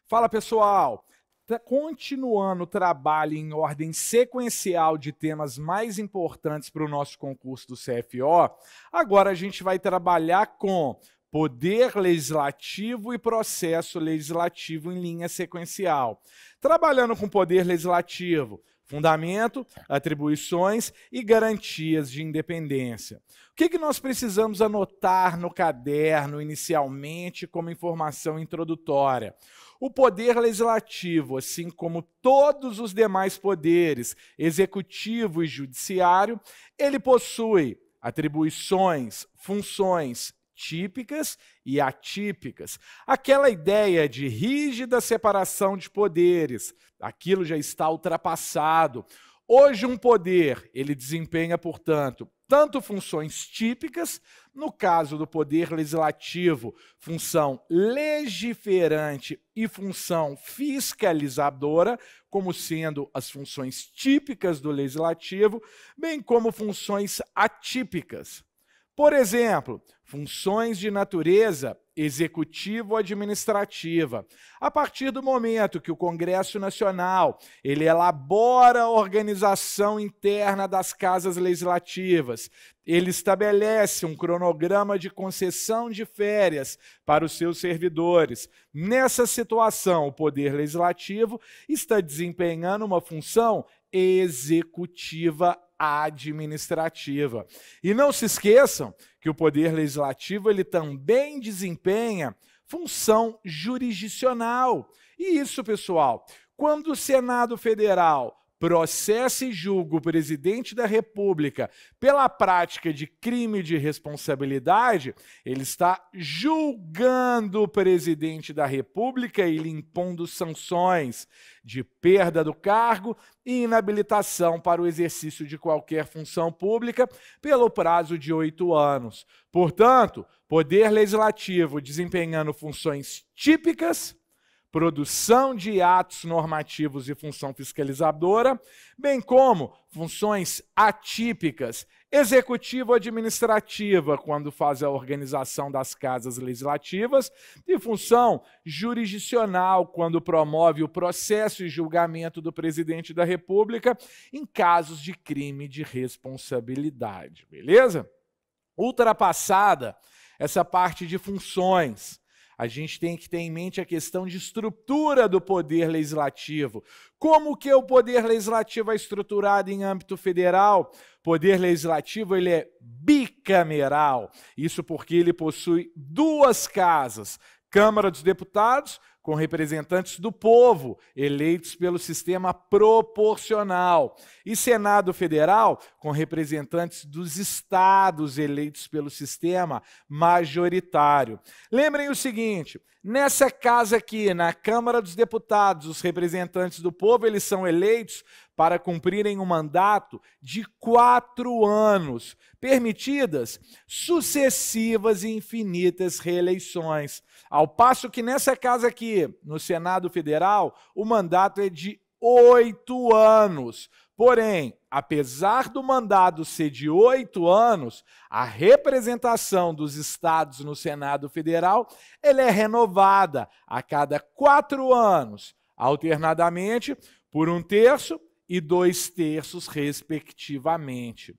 Fala pessoal, continuando o trabalho em ordem sequencial de temas mais importantes para o nosso concurso do CFO, agora a gente vai trabalhar com poder legislativo e processo legislativo em linha sequencial. Trabalhando com poder legislativo, fundamento, atribuições e garantias de independência. O que nós precisamos anotar no caderno inicialmente como informação introdutória? O poder legislativo, assim como todos os demais poderes, executivo e judiciário, ele possui atribuições, funções típicas e atípicas. Aquela ideia de rígida separação de poderes, aquilo já está ultrapassado. Hoje um poder, ele desempenha, portanto, tanto funções típicas, no caso do poder legislativo, função legiferante e função fiscalizadora, como sendo as funções típicas do legislativo, bem como funções atípicas. Por exemplo, funções de natureza executivo-administrativa. A partir do momento que o Congresso Nacional ele elabora a organização interna das casas legislativas, ele estabelece um cronograma de concessão de férias para os seus servidores. Nessa situação, o Poder Legislativo está desempenhando uma função executiva administrativa. E não se esqueçam que o Poder Legislativo ele também desempenha função jurisdicional. E isso, pessoal, quando o Senado Federal processa e julga o presidente da República pela prática de crime de responsabilidade, ele está julgando o presidente da República e lhe impondo sanções de perda do cargo e inabilitação para o exercício de qualquer função pública pelo prazo de 8 anos. Portanto, Poder Legislativo desempenhando funções típicas, produção de atos normativos e função fiscalizadora, bem como funções atípicas, executivo-administrativa, quando faz a organização das casas legislativas, e função jurisdicional, quando promove o processo e julgamento do presidente da República em casos de crime de responsabilidade. Beleza? Ultrapassada essa parte de funções, a gente tem que ter em mente a questão de estrutura do Poder Legislativo. Como que o Poder Legislativo é estruturado em âmbito federal? O Poder Legislativo ele é bicameral. Isso porque ele possui duas casas. Câmara dos Deputados, com representantes do povo, eleitos pelo sistema proporcional. E Senado Federal, com representantes dos estados, eleitos pelo sistema majoritário. Lembrem o seguinte, nessa casa aqui, na Câmara dos Deputados, os representantes do povo, eles são eleitos para cumprirem um mandato de 4 anos, permitidas sucessivas e infinitas reeleições. Ao passo que nessa casa aqui, no Senado Federal, o mandato é de 8 anos. Porém, apesar do mandato ser de 8 anos, a representação dos estados no Senado Federal ela é renovada a cada 4 anos, alternadamente por 1/3 e 2/3, respectivamente.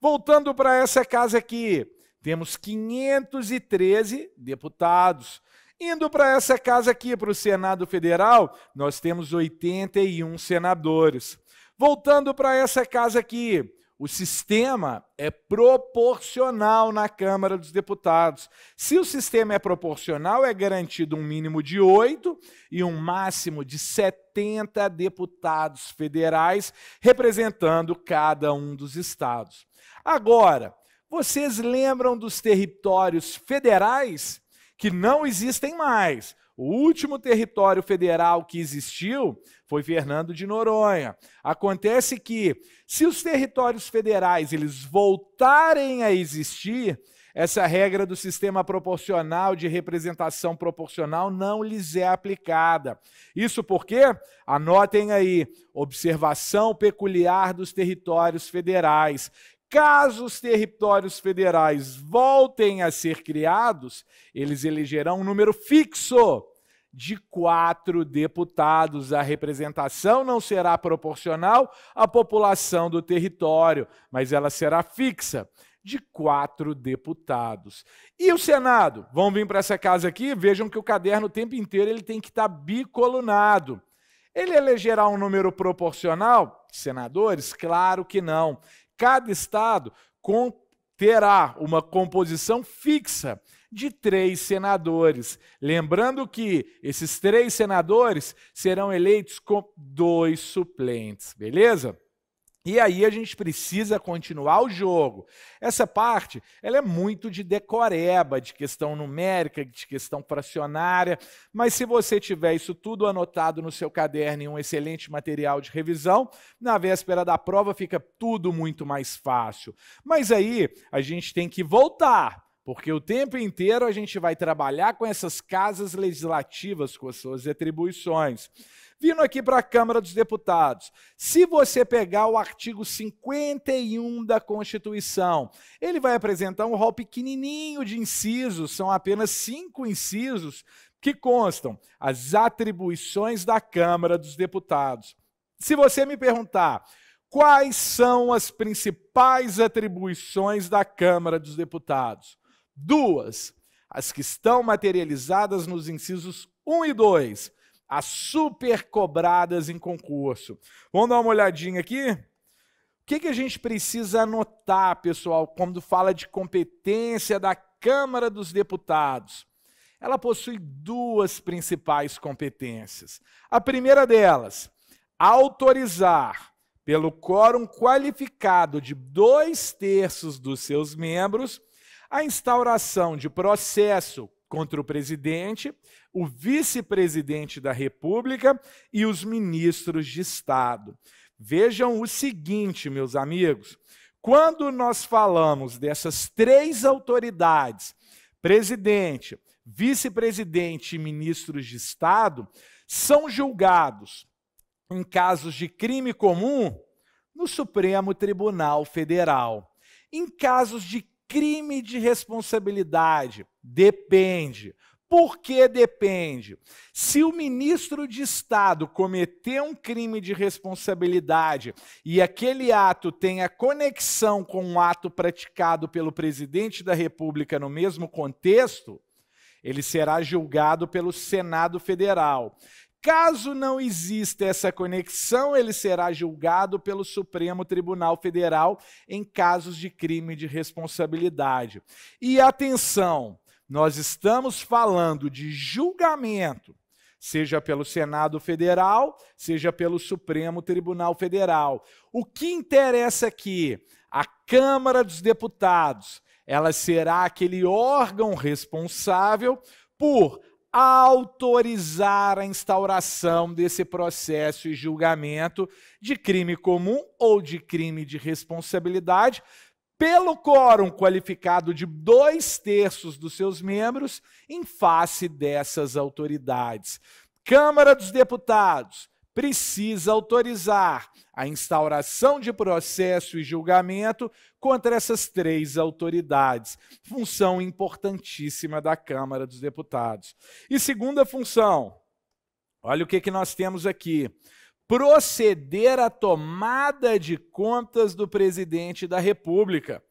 Voltando para essa casa aqui, temos 513 deputados. Indo para essa casa aqui, para o Senado Federal, nós temos 81 senadores. Voltando para essa casa aqui, o sistema é proporcional na Câmara dos Deputados. Se o sistema é proporcional, é garantido um mínimo de 8 e um máximo de 70 deputados federais, representando cada um dos estados. Agora, vocês lembram dos territórios federais que não existem mais? O último território federal que existiu foi Fernando de Noronha. Acontece que, se os territórios federais eles voltarem a existir, essa regra do sistema proporcional de representação proporcional não lhes é aplicada. Isso porque, anotem aí, observação peculiar dos territórios federais. Caso os territórios federais voltem a ser criados, eles elegerão um número fixo de 4 deputados. A representação não será proporcional à população do território, mas ela será fixa, de 4 deputados. E o Senado? Vamos vir para essa casa aqui, vejam que o caderno o tempo inteiro ele tem que estar bicolunado. Ele elegerá um número proporcional de senadores? Claro que não. Cada estado terá uma composição fixa de 3 senadores. Lembrando que esses 3 senadores serão eleitos com 2 suplentes, beleza? E aí a gente precisa continuar o jogo. Essa parte, ela é muito de decoreba, de questão numérica, de questão fracionária, mas se você tiver isso tudo anotado no seu caderno em um excelente material de revisão, na véspera da prova fica tudo muito mais fácil. Mas aí a gente tem que voltar, porque o tempo inteiro a gente vai trabalhar com essas casas legislativas, com as suas atribuições. Vindo aqui para a Câmara dos Deputados, se você pegar o artigo 51 da Constituição, ele vai apresentar um rol pequenininho de incisos, são apenas 5 incisos que constam as atribuições da Câmara dos Deputados. Se você me perguntar quais são as principais atribuições da Câmara dos Deputados, 2, as que estão materializadas nos incisos 1 e 2, as super cobradas em concurso. Vamos dar uma olhadinha aqui? O que a gente precisa anotar, pessoal, quando fala de competência da Câmara dos Deputados? Ela possui 2 principais competências. A primeira delas, autorizar, pelo quórum qualificado de 2/3 dos seus membros, a instauração de processo contra o presidente, o vice-presidente da República e os ministros de Estado. Vejam o seguinte, meus amigos, quando nós falamos dessas 3 autoridades, presidente, vice-presidente e ministros de Estado, são julgados em casos de crime comum no Supremo Tribunal Federal. Em casos de crime de responsabilidade, depende. Por que depende? Se o ministro de Estado cometeu um crime de responsabilidade e aquele ato tenha conexão com um ato praticado pelo presidente da República no mesmo contexto, ele será julgado pelo Senado Federal. Caso não exista essa conexão, ele será julgado pelo Supremo Tribunal Federal em casos de crime de responsabilidade. E atenção, nós estamos falando de julgamento, seja pelo Senado Federal, seja pelo Supremo Tribunal Federal. O que interessa aqui, a Câmara dos Deputados, ela será aquele órgão responsável por autorizar a instauração desse processo e julgamento de crime comum ou de crime de responsabilidade pelo quórum qualificado de 2/3 dos seus membros em face dessas autoridades. Câmara dos Deputados precisa autorizar a instauração de processo e julgamento contra essas 3 autoridades. Função importantíssima da Câmara dos Deputados. E segunda função, olha o que nós temos aqui. Proceder à tomada de contas do presidente da República,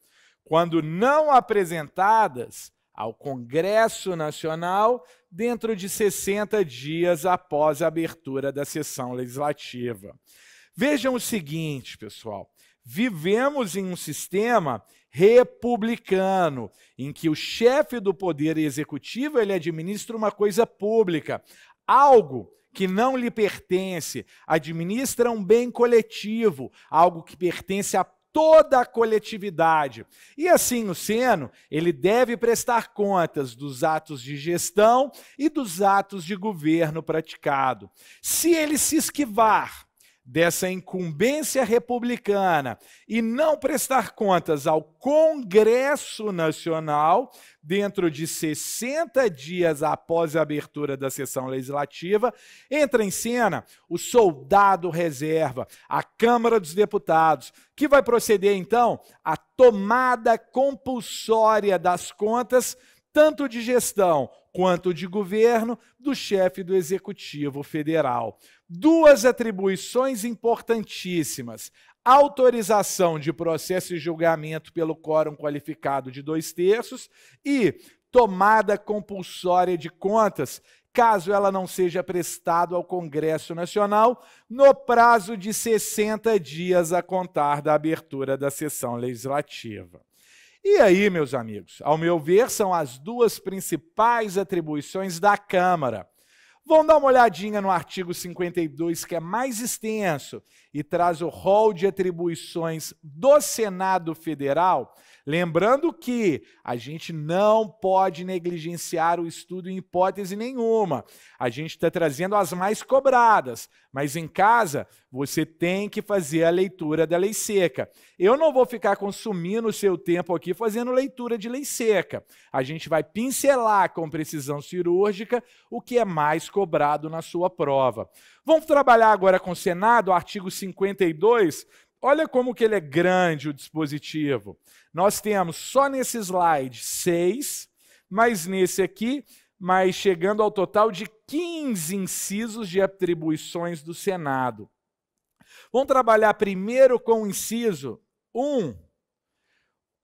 quando não apresentadas ao Congresso Nacional dentro de 60 dias após a abertura da sessão legislativa. Vejam o seguinte, pessoal, vivemos em um sistema republicano, em que o chefe do Poder Executivo ele administra uma coisa pública, algo que não lhe pertence, administra um bem coletivo, algo que pertence a toda a coletividade. E assim o Seno, ele deve prestar contas dos atos de gestão e dos atos de governo praticado. Se ele se esquivar dessa incumbência republicana e não prestar contas ao Congresso Nacional, dentro de 60 dias após a abertura da sessão legislativa, entra em cena o soldado reserva, a Câmara dos Deputados, que vai proceder, então, à tomada compulsória das contas, tanto de gestão quanto de governo do chefe do Executivo Federal. Duas atribuições importantíssimas: autorização de processo e julgamento pelo quórum qualificado de 2/3 e tomada compulsória de contas, caso ela não seja prestada ao Congresso Nacional no prazo de 60 dias a contar da abertura da sessão legislativa. E aí, meus amigos, ao meu ver, são as duas principais atribuições da Câmara. Vamos dar uma olhadinha no artigo 52, que é mais extenso e traz o rol de atribuições do Senado Federal. Lembrando que a gente não pode negligenciar o estudo em hipótese nenhuma. A gente está trazendo as mais cobradas, mas em casa você tem que fazer a leitura da lei seca. Eu não vou ficar consumindo o seu tempo aqui fazendo leitura de lei seca. A gente vai pincelar com precisão cirúrgica o que é mais cobrado na sua prova. Vamos trabalhar agora com o Senado, artigo 52. Olha como que ele é grande, o dispositivo. Nós temos só nesse slide 6, mas nesse aqui, mas chegando ao total de 15 incisos de atribuições do Senado. Vamos trabalhar primeiro com o inciso 1.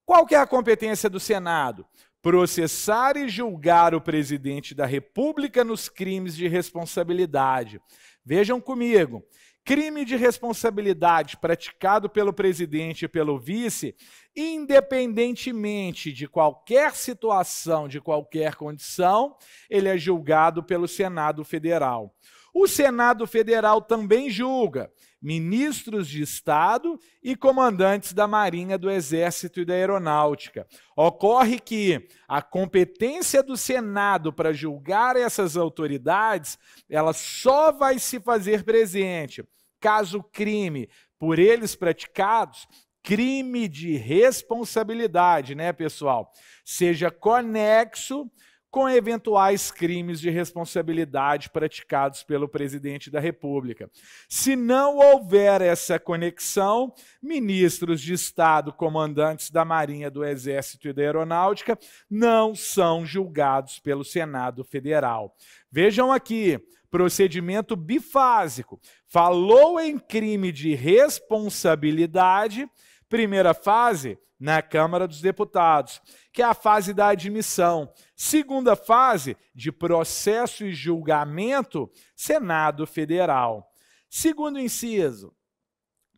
Qual que é a competência do Senado? Processar e julgar o presidente da República nos crimes de responsabilidade. Vejam comigo. Crime de responsabilidade praticado pelo presidente e pelo vice, independentemente de qualquer situação, de qualquer condição, ele é julgado pelo Senado Federal. O Senado Federal também julga ministros de Estado e comandantes da Marinha, do Exército e da Aeronáutica. Ocorre que a competência do Senado para julgar essas autoridades, ela só vai se fazer presente caso o crime por eles praticados, crime de responsabilidade, né, pessoal, seja conexo com eventuais crimes de responsabilidade praticados pelo presidente da República. Se não houver essa conexão, ministros de Estado, comandantes da Marinha, do Exército e da Aeronáutica não são julgados pelo Senado Federal. Vejam aqui, procedimento bifásico. Falou em crime de responsabilidade, primeira fase, na Câmara dos Deputados, que é a fase da admissão. Segunda fase, de processo e julgamento, Senado Federal. Segundo inciso,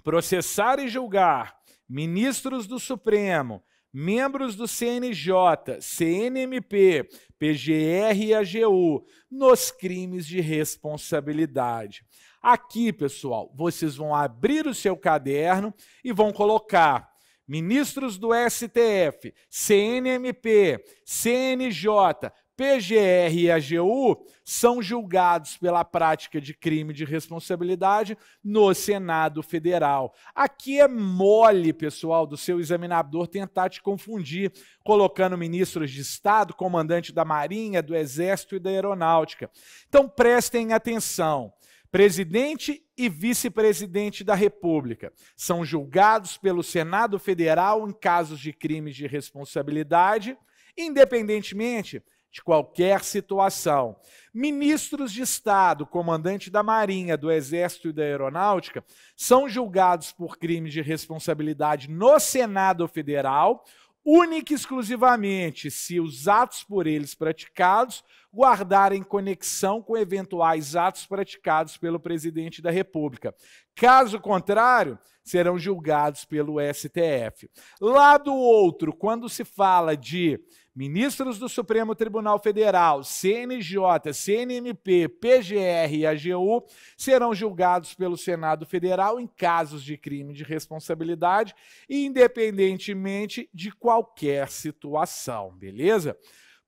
processar e julgar ministros do Supremo, membros do CNJ, CNMP, PGR e AGU, nos crimes de responsabilidade. Aqui, pessoal, vocês vão abrir o seu caderno e vão colocar ministros do STF, CNMP, CNJ, PGR e AGU são julgados pela prática de crime de responsabilidade no Senado Federal. Aqui é mole, pessoal, do seu examinador tentar te confundir, colocando ministros de Estado, comandante da Marinha, do Exército e da Aeronáutica. Então prestem atenção. Presidente e vice-presidente da República são julgados pelo Senado Federal em casos de crimes de responsabilidade, independentemente de qualquer situação. Ministros de Estado, comandante da Marinha, do Exército e da Aeronáutica, são julgados por crimes de responsabilidade no Senado Federal, única e exclusivamente se os atos por eles praticados guardarem conexão com eventuais atos praticados pelo presidente da República. Caso contrário, serão julgados pelo STF. Lá do outro, quando se fala de ministros do Supremo Tribunal Federal, CNJ, CNMP, PGR e AGU, serão julgados pelo Senado Federal em casos de crime de responsabilidade, independentemente de qualquer situação, beleza?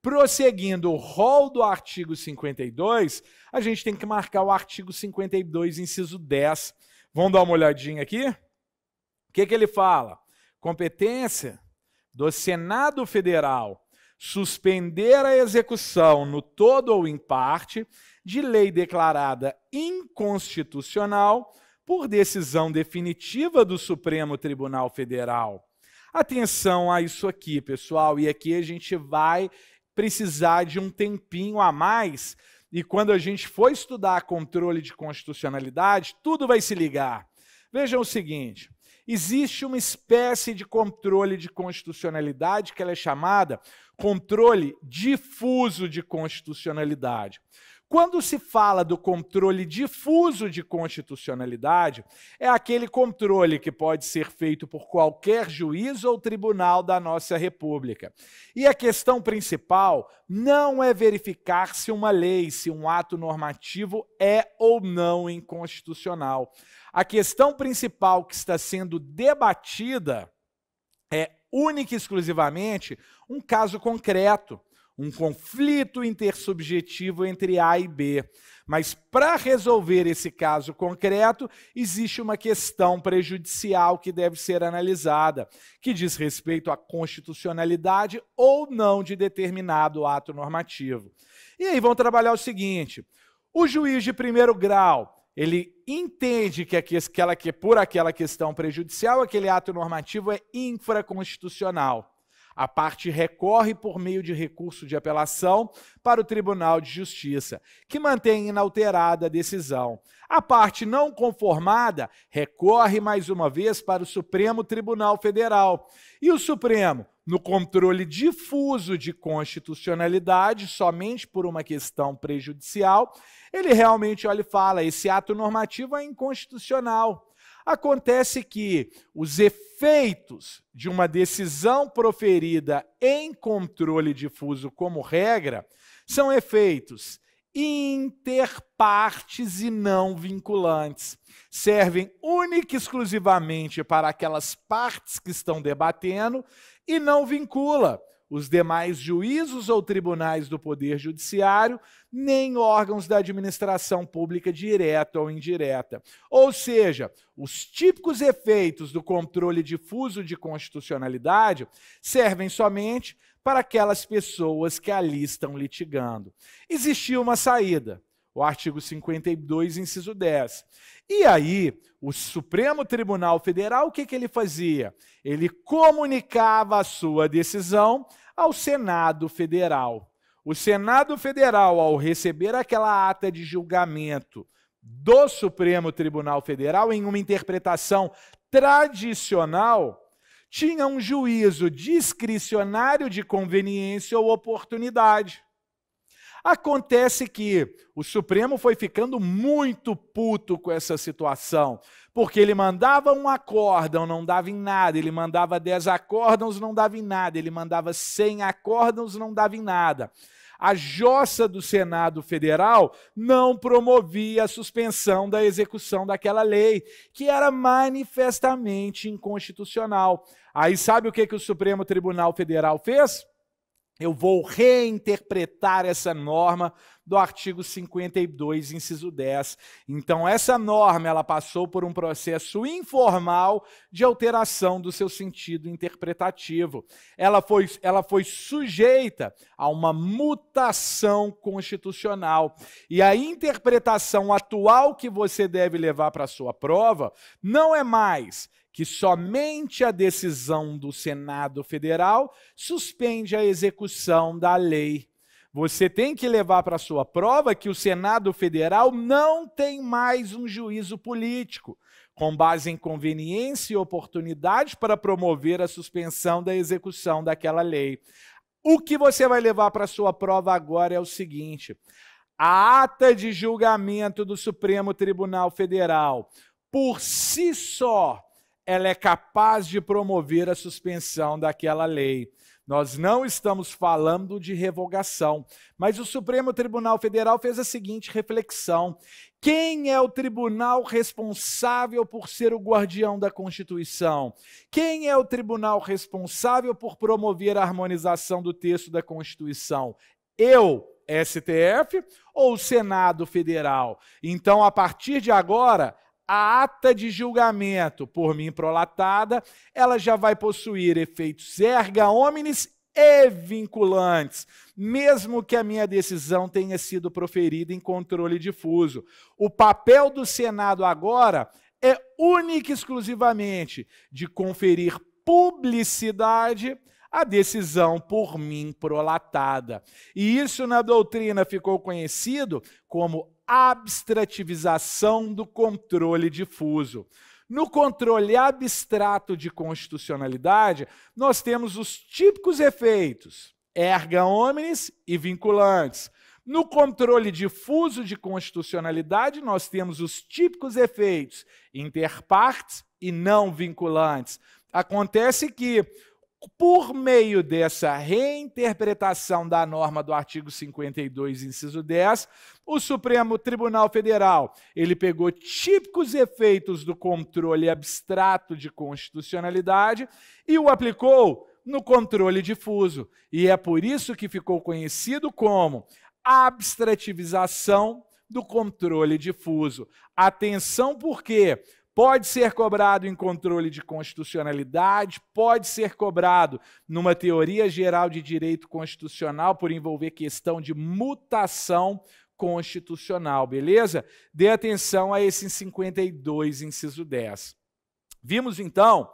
Prosseguindo o rol do artigo 52, a gente tem que marcar o artigo 52, inciso 10. Vamos dar uma olhadinha aqui? O que ele fala? Competência do Senado Federal suspender a execução no todo ou em parte de lei declarada inconstitucional por decisão definitiva do Supremo Tribunal Federal. Atenção a isso aqui, pessoal, e aqui a gente vai precisar de um tempinho a mais, e quando a gente for estudar controle de constitucionalidade, tudo vai se ligar. Vejam o seguinte, existe uma espécie de controle de constitucionalidade que ela é chamada controle difuso de constitucionalidade. Quando se fala do controle difuso de constitucionalidade, é aquele controle que pode ser feito por qualquer juiz ou tribunal da nossa República. E a questão principal não é verificar se uma lei, se um ato normativo é ou não inconstitucional. A questão principal que está sendo debatida é única e exclusivamente um caso concreto, um conflito intersubjetivo entre A e B. Mas para resolver esse caso concreto, existe uma questão prejudicial que deve ser analisada, que diz respeito à constitucionalidade ou não de determinado ato normativo. E aí vão trabalhar o seguinte, o juiz de primeiro grau, ele entende que por aquela questão prejudicial, aquele ato normativo é infraconstitucional. A parte recorre por meio de recurso de apelação para o Tribunal de Justiça, que mantém inalterada a decisão. A parte não conformada recorre mais uma vez para o Supremo Tribunal Federal. E o Supremo, no controle difuso de constitucionalidade, somente por uma questão prejudicial, ele realmente olha e fala, esse ato normativo é inconstitucional. Acontece que os efeitos de uma decisão proferida em controle difuso como regra são efeitos interpartes e não vinculantes. Servem única e exclusivamente para aquelas partes que estão debatendo e não vincula os demais juízos ou tribunais do Poder Judiciário, nem órgãos da administração pública direta ou indireta. Ou seja, os típicos efeitos do controle difuso de constitucionalidade servem somente para aquelas pessoas que ali estão litigando. Existia uma saída, o artigo 52, inciso 10. E aí, o Supremo Tribunal Federal, o que ele fazia? Ele comunicava a sua decisão ao Senado Federal. O Senado Federal, ao receber aquela ata de julgamento do Supremo Tribunal Federal, em uma interpretação tradicional, tinha um juízo discricionário de conveniência ou oportunidade. Acontece que o Supremo foi ficando muito puto com essa situação, porque ele mandava um acórdão, não dava em nada, ele mandava 10 acórdãos, não dava em nada, ele mandava 100 acórdãos, não dava em nada. A jossa do Senado Federal não promovia a suspensão da execução daquela lei, que era manifestamente inconstitucional. Aí sabe o que o Supremo Tribunal Federal fez? Eu vou reinterpretar essa norma do artigo 52, inciso 10. Então, essa norma ela passou por um processo informal de alteração do seu sentido interpretativo. Ela foi sujeita a uma mutação constitucional. E a interpretação atual que você deve levar para a sua prova não é mais que somente a decisão do Senado Federal suspende a execução da lei. Você tem que levar para a sua prova que o Senado Federal não tem mais um juízo político, com base em conveniência e oportunidade para promover a suspensão da execução daquela lei. O que você vai levar para a sua prova agora é o seguinte: a ata de julgamento do Supremo Tribunal Federal, por si só, ela é capaz de promover a suspensão daquela lei. Nós não estamos falando de revogação, mas o Supremo Tribunal Federal fez a seguinte reflexão: quem é o tribunal responsável por ser o guardião da Constituição? Quem é o tribunal responsável por promover a harmonização do texto da Constituição? Eu, STF, ou o Senado Federal? Então, a partir de agora, a ata de julgamento por mim prolatada, ela já vai possuir efeitos erga omnes e vinculantes, mesmo que a minha decisão tenha sido proferida em controle difuso. O papel do Senado agora é único e exclusivamente de conferir publicidade a decisão por mim prolatada. E isso na doutrina ficou conhecido como abstrativização do controle difuso. No controle abstrato de constitucionalidade, nós temos os típicos efeitos, erga omnes e vinculantes. No controle difuso de constitucionalidade, nós temos os típicos efeitos, inter partes e não vinculantes. Acontece que, por meio dessa reinterpretação da norma do artigo 52, inciso 10, o Supremo Tribunal Federal, ele pegou típicos efeitos do controle abstrato de constitucionalidade e o aplicou no controle difuso. E é por isso que ficou conhecido como abstrativização do controle difuso. Atenção, porque pode ser cobrado em controle de constitucionalidade, pode ser cobrado numa teoria geral de direito constitucional por envolver questão de mutação constitucional, beleza? Dê atenção a esse 52, inciso 10. Vimos, então,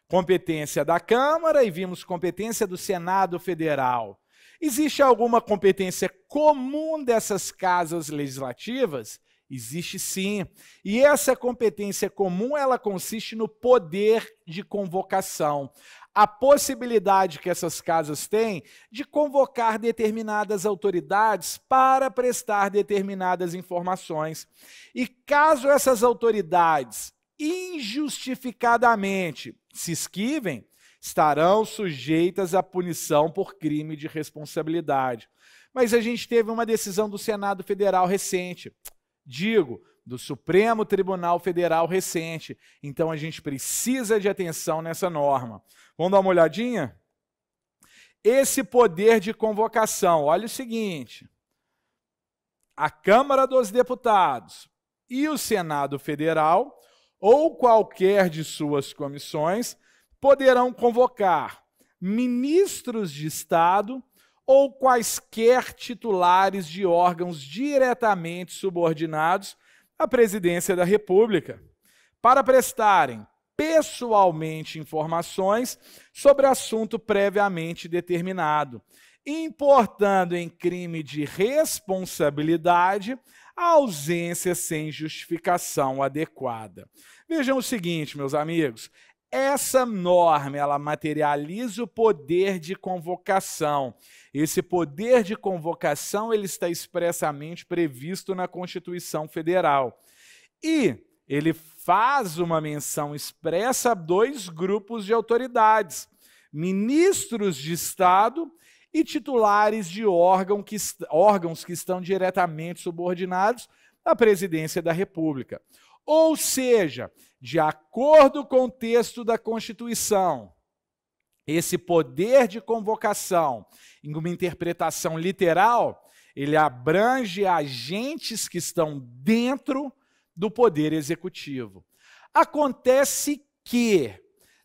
competência da Câmara e vimos competência do Senado Federal. Existe alguma competência comum dessas casas legislativas? Existe sim. E essa competência comum, ela consiste no poder de convocação. A possibilidade que essas casas têm de convocar determinadas autoridades para prestar determinadas informações. E caso essas autoridades injustificadamente se esquivem, estarão sujeitas à punição por crime de responsabilidade. Mas a gente teve uma decisão do Senado Federal recente, do Supremo Tribunal Federal recente. Então a gente precisa de atenção nessa norma. Vamos dar uma olhadinha? Esse poder de convocação, olha o seguinte: a Câmara dos Deputados e o Senado Federal, ou qualquer de suas comissões, poderão convocar ministros de Estado ou quaisquer titulares de órgãos diretamente subordinados à Presidência da República, para prestarem pessoalmente informações sobre assunto previamente determinado, importando em crime de responsabilidade a ausência sem justificação adequada. Vejam o seguinte, meus amigos, essa norma, ela materializa o poder de convocação. Esse poder de convocação, ele está expressamente previsto na Constituição Federal. E ele faz uma menção expressa a dois grupos de autoridades: ministros de Estado e titulares de órgãos que estão diretamente subordinados à Presidência da República. Ou seja, de acordo com o texto da Constituição, esse poder de convocação, em uma interpretação literal, ele abrange agentes que estão dentro do Poder Executivo. Acontece que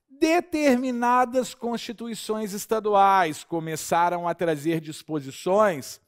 determinadas constituições estaduais começaram a trazer disposições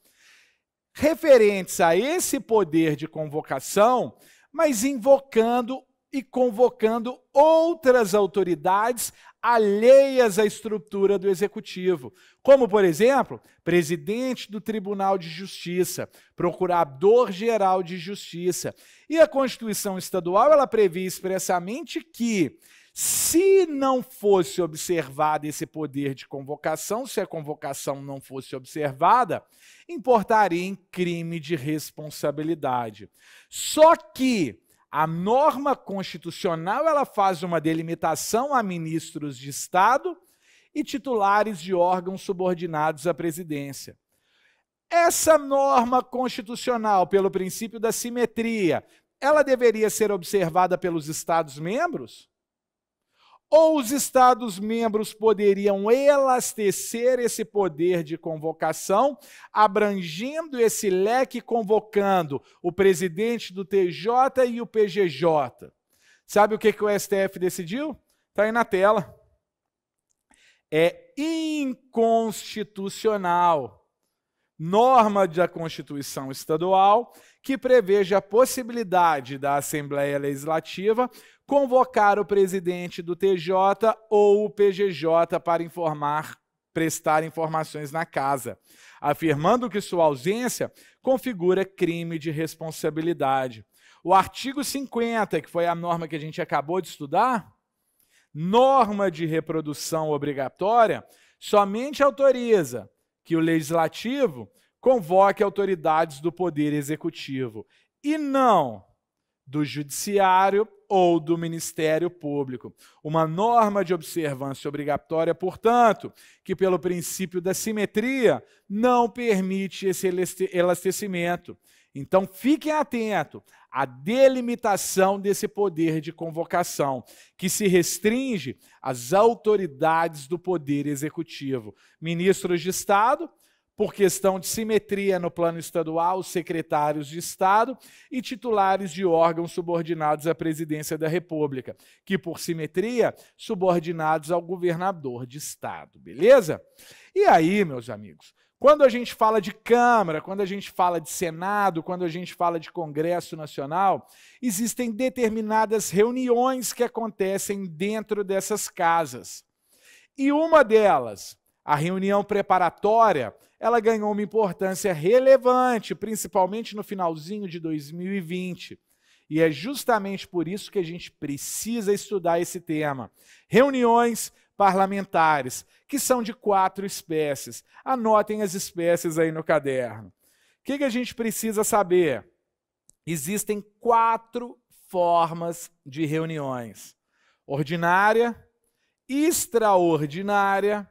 referentes a esse poder de convocação, mas invocando e convocando outras autoridades alheias à estrutura do Executivo, como, por exemplo, presidente do Tribunal de Justiça, procurador-geral de Justiça. E a Constituição Estadual, ela prevê expressamente que, se não fosse observado esse poder de convocação, se a convocação não fosse observada, importaria em crime de responsabilidade. Só que a norma constitucional, ela faz uma delimitação a ministros de Estado e titulares de órgãos subordinados à presidência. Essa norma constitucional, pelo princípio da simetria, ela deveria ser observada pelos Estados-membros? Ou os Estados-membros poderiam elastecer esse poder de convocação, abrangendo esse leque, convocando o presidente do TJ e o PGJ? Sabe o que o STF decidiu? Está aí na tela. É inconstitucional. Norma da Constituição Estadual que preveja a possibilidade da Assembleia Legislativa convocar o presidente do TJ ou o PGJ para informar prestar informações na casa, afirmando que sua ausência configura crime de responsabilidade. O artigo 50, que foi a norma que a gente acabou de estudar, norma de reprodução obrigatória, somente autoriza que o legislativo convoque autoridades do Poder Executivo e não do Judiciário ou do Ministério Público. Uma norma de observância obrigatória, portanto, que pelo princípio da simetria não permite esse elastecimento. Então, fiquem atentos à delimitação desse poder de convocação, que se restringe às autoridades do Poder Executivo. Ministros de Estado, por questão de simetria no plano estadual, secretários de Estado e titulares de órgãos subordinados à Presidência da República, que, por simetria, subordinados ao governador de Estado. Beleza? E aí, meus amigos, quando a gente fala de Câmara, quando a gente fala de Senado, quando a gente fala de Congresso Nacional, existem determinadas reuniões que acontecem dentro dessas casas. E uma delas, a reunião preparatória, ela ganhou uma importância relevante, principalmente no finalzinho de 2020. E é justamente por isso que a gente precisa estudar esse tema. Reuniões parlamentares, que são de 4 espécies. Anotem as espécies aí no caderno. O que a gente precisa saber? Existem 4 formas de reuniões: ordinária, extraordinária,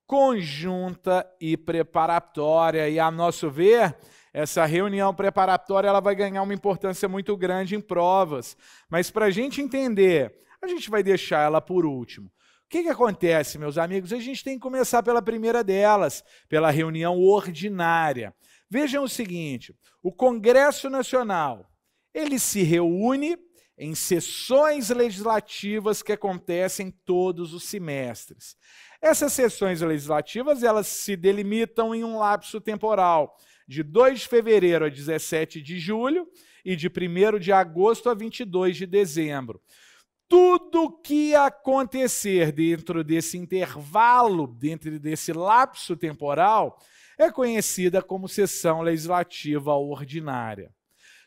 conjunta e preparatória. E, a nosso ver, essa reunião preparatória ela vai ganhar uma importância muito grande em provas. Mas, para a gente entender, a gente vai deixar ela por último. O que acontece, meus amigos? A gente tem que começar pela primeira delas, pela reunião ordinária. Vejam o seguinte: o Congresso Nacional, ele se reúne em sessões legislativas que acontecem todos os semestres. Essas sessões legislativas, elas se delimitam em um lapso temporal de 2 de fevereiro a 17 de julho e de 1º de agosto a 22 de dezembro. Tudo que acontecer dentro desse intervalo, dentro desse lapso temporal, é conhecida como sessão legislativa ordinária.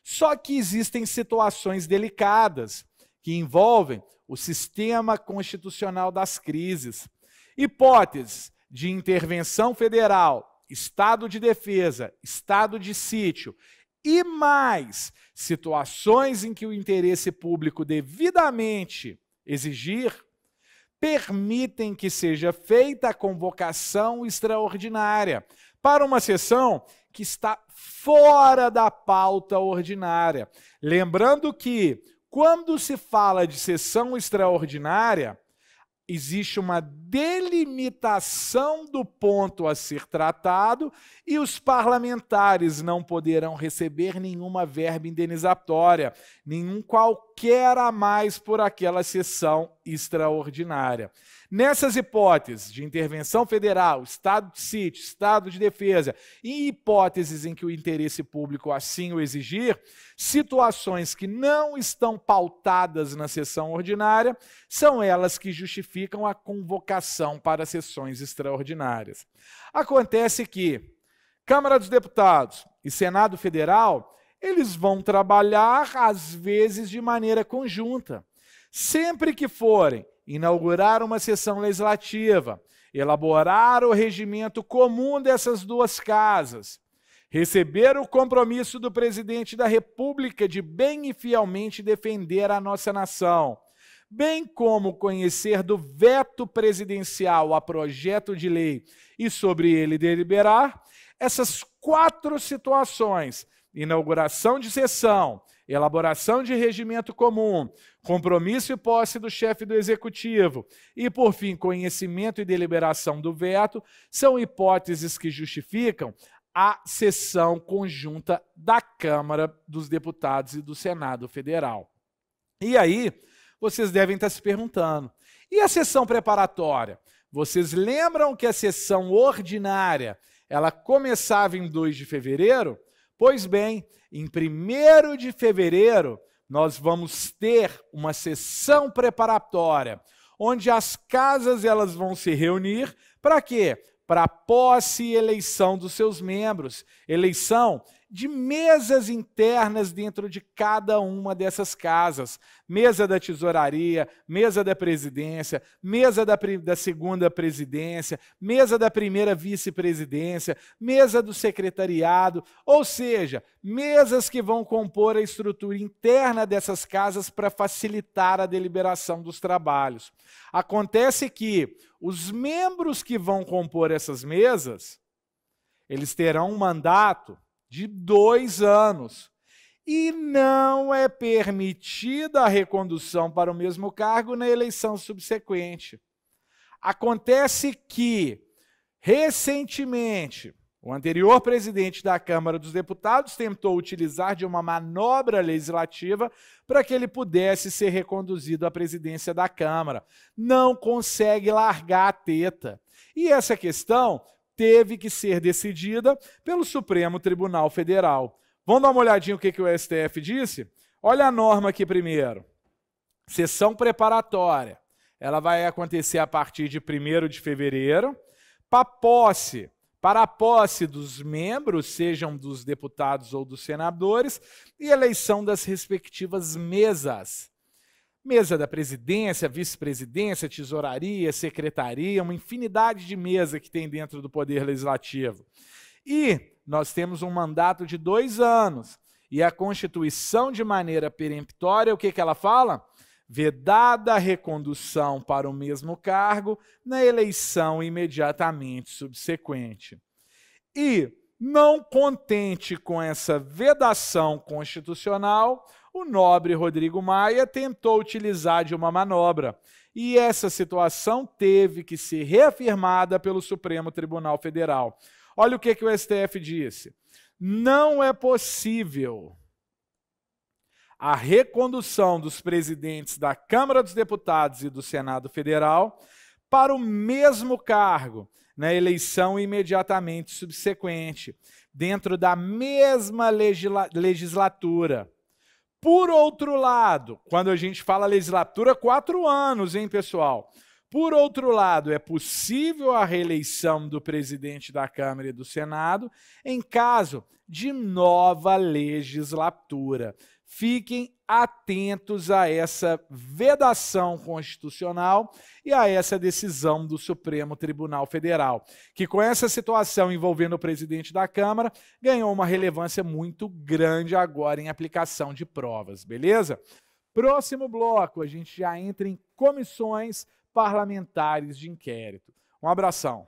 Só que existem situações delicadas que envolvem o sistema constitucional das crises, hipóteses de intervenção federal, estado de defesa, estado de sítio e mais situações em que o interesse público devidamente exigir, permitem que seja feita a convocação extraordinária para uma sessão que está fora da pauta ordinária. Lembrando que, quando se fala de sessão extraordinária, existe uma delimitação do ponto a ser tratado e os parlamentares não poderão receber nenhuma verba indenizatória, nenhum qualquer a mais por aquela sessão extraordinária. Nessas hipóteses de intervenção federal, estado de sítio, estado de defesa e hipóteses em que o interesse público assim o exigir, situações que não estão pautadas na sessão ordinária, são elas que justificam a convocação para sessões extraordinárias. Acontece que Câmara dos Deputados e Senado Federal, eles vão trabalhar, às vezes, de maneira conjunta. Sempre que forem inaugurar uma sessão legislativa, elaborar o regimento comum dessas duas casas, receber o compromisso do presidente da República de bem e fielmente defender a nossa nação, bem como conhecer do veto presidencial a projeto de lei e sobre ele deliberar, essas 4 situações, inauguração de sessão, elaboração de regimento comum, compromisso e posse do chefe do Executivo e, por fim, conhecimento e deliberação do veto, são hipóteses que justificam a sessão conjunta da Câmara dos Deputados e do Senado Federal. E aí, vocês devem estar se perguntando, e a sessão preparatória? Vocês lembram que a sessão ordinária, ela começava em 2 de fevereiro? Pois bem, em 1º de fevereiro, nós vamos ter uma sessão preparatória, onde as casas elas vão se reunir Para quê? Para posse e eleição dos seus membros, eleição de mesas internas dentro de cada uma dessas casas. Mesa da tesouraria, mesa da presidência, mesa da segunda presidência, mesa da primeira vice-presidência, mesa do secretariado, ou seja, mesas que vão compor a estrutura interna dessas casas para facilitar a deliberação dos trabalhos. Acontece que os membros que vão compor essas mesas, eles terão um mandato de 2 anos. E não é permitida a recondução para o mesmo cargo na eleição subsequente. Acontece que, recentemente, o anterior presidente da Câmara dos Deputados tentou utilizar de uma manobra legislativa para que ele pudesse ser reconduzido à presidência da Câmara. Não consegue largar a teta. E essa questão teve que ser decidida pelo Supremo Tribunal Federal. Vamos dar uma olhadinha o que o STF disse? Olha a norma aqui primeiro. Sessão preparatória. Ela vai acontecer a partir de 1º de fevereiro. Para a posse dos membros, sejam dos deputados ou dos senadores, e eleição das respectivas mesas. Mesa da presidência, vice-presidência, tesouraria, secretaria, uma infinidade de mesas que tem dentro do Poder Legislativo. E nós temos um mandato de 2 anos. E a Constituição, de maneira peremptória, o que ela fala? Vedada a recondução para o mesmo cargo na eleição imediatamente subsequente. E, não contente com essa vedação constitucional, o nobre Rodrigo Maia tentou utilizar de uma manobra. E essa situação teve que ser reafirmada pelo Supremo Tribunal Federal. Olha o que o STF disse. Não é possível a recondução dos presidentes da Câmara dos Deputados e do Senado Federal para o mesmo cargo na eleição imediatamente subsequente, dentro da mesma legislatura. Por outro lado, quando a gente fala legislatura, 4 anos, hein, pessoal? Por outro lado, é possível a reeleição do presidente da Câmara e do Senado em caso de nova legislatura. Fiquem atentos a essa vedação constitucional e a essa decisão do Supremo Tribunal Federal, que com essa situação envolvendo o presidente da Câmara, ganhou uma relevância muito grande agora em aplicação de provas, beleza? Próximo bloco, a gente já entra em comissões parlamentares de inquérito. Um abração.